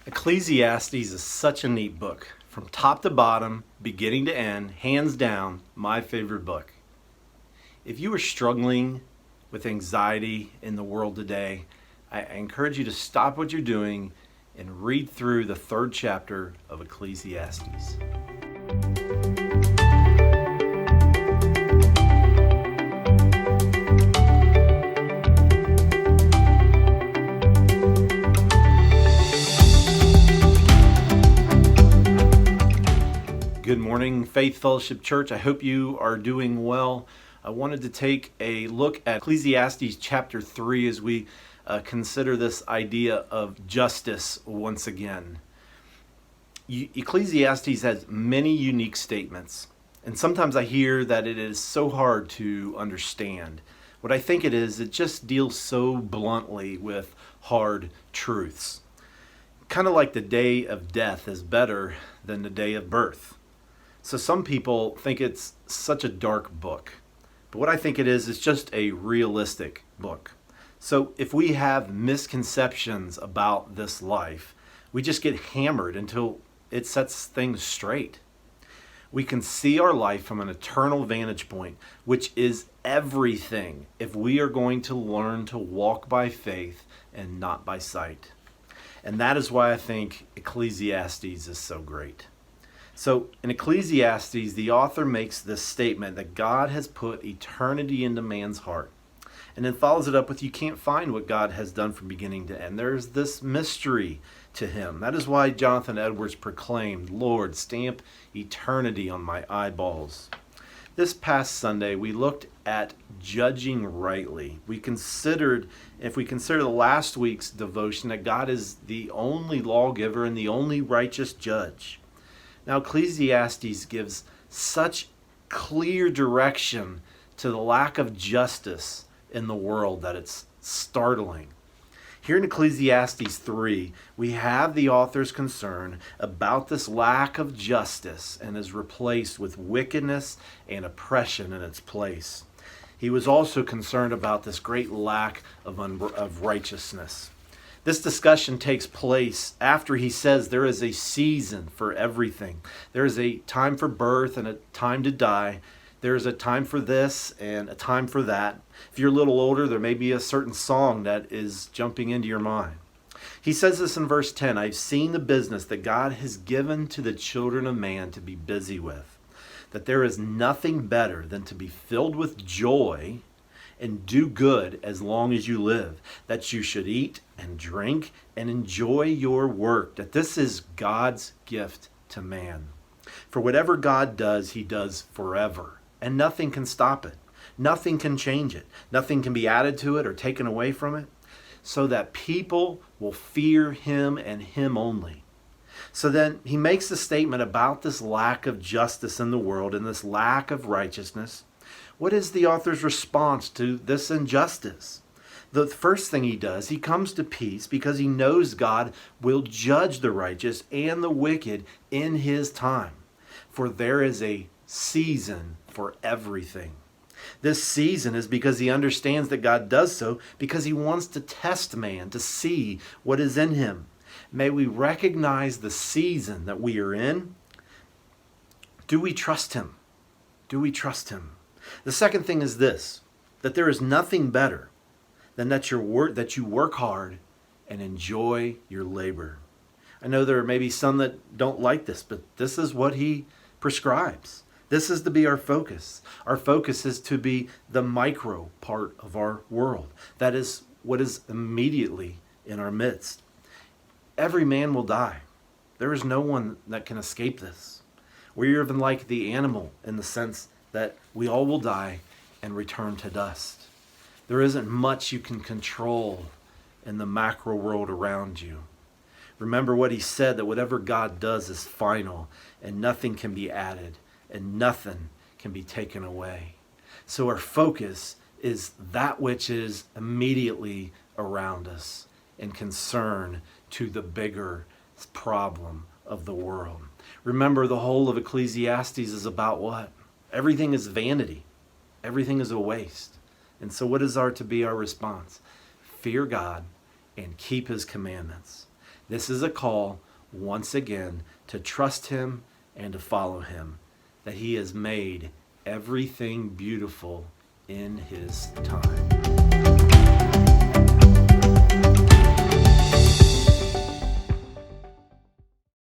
Ecclesiastes is such a neat book. From top to bottom, beginning to end, hands down, my favorite book. If you are struggling with anxiety in the world today, I encourage you to stop what you're doing and read through the third chapter of Ecclesiastes. Good morning, Faith Fellowship Church. I hope you are doing well. I wanted to take a look at Ecclesiastes chapter 3 as we consider this idea of justice once again. Ecclesiastes has many unique statements, and sometimes I hear that it is so hard to understand. What I think it is, it just deals so bluntly with hard truths. Kind of like the day of death is better than the day of birth. So some people think it's such a dark book, but what I think it is just a realistic book. So if we have misconceptions about this life, we just get hammered until it sets things straight. We can see our life from an eternal vantage point, which is everything if we are going to learn to walk by faith and not by sight. And that is why I think Ecclesiastes is so great. So in Ecclesiastes, the author makes this statement that God has put eternity into man's heart. And then follows it up with, you can't find what God has done from beginning to end. There's this mystery to him. That is why Jonathan Edwards proclaimed, "Lord, stamp eternity on my eyeballs." This past Sunday, we looked at judging rightly. If we consider the last week's devotion, that God is the only lawgiver and the only righteous judge. Now, Ecclesiastes gives such clear direction to the lack of justice in the world that it's startling. Here in Ecclesiastes 3, we have the author's concern about this lack of justice and is replaced with wickedness and oppression in its place. He was also concerned about this great lack of righteousness. This discussion takes place after he says there is a season for everything. There is a time for birth and a time to die. There is a time for this and a time for that. If you're a little older, there may be a certain song that is jumping into your mind. He says this in verse 10, "I've seen the business that God has given to the children of man to be busy with, that there is nothing better than to be filled with joy and do good as long as you live, that you should eat and drink and enjoy your work, that this is God's gift to man. For whatever God does, he does forever, and nothing can stop it. Nothing can change it. Nothing can be added to it or taken away from it, so that people will fear him and him only." So then he makes a statement about this lack of justice in the world and this lack of righteousness. What is the author's response to this injustice? The first thing he does, he comes to peace because he knows God will judge the righteous and the wicked in his time. For there is a season for everything. This season is because he understands that God does so because he wants to test man to see what is in him. May we recognize the season that we are in. Do we trust him? Do we trust him? The second thing is this, that there is nothing better than that you work hard and enjoy your labor. I know there may be some that don't like this, but this is what he prescribes. This is to be our focus. Our focus is to be the micro part of our world. That is what is immediately in our midst. Every man will die. There is no one that can escape this. We're even like the animal in the sense that we all will die and return to dust. There isn't much you can control in the macro world around you. Remember what he said, that whatever God does is final and nothing can be added and nothing can be taken away. So our focus is that which is immediately around us in concern to the bigger problem of the world. Remember, the whole of Ecclesiastes is about what? Everything is vanity. Everything is a waste. And so what is to be our response? Fear God and keep his commandments. This is a call, once again, to trust Him and to follow Him, that He has made everything beautiful in His time.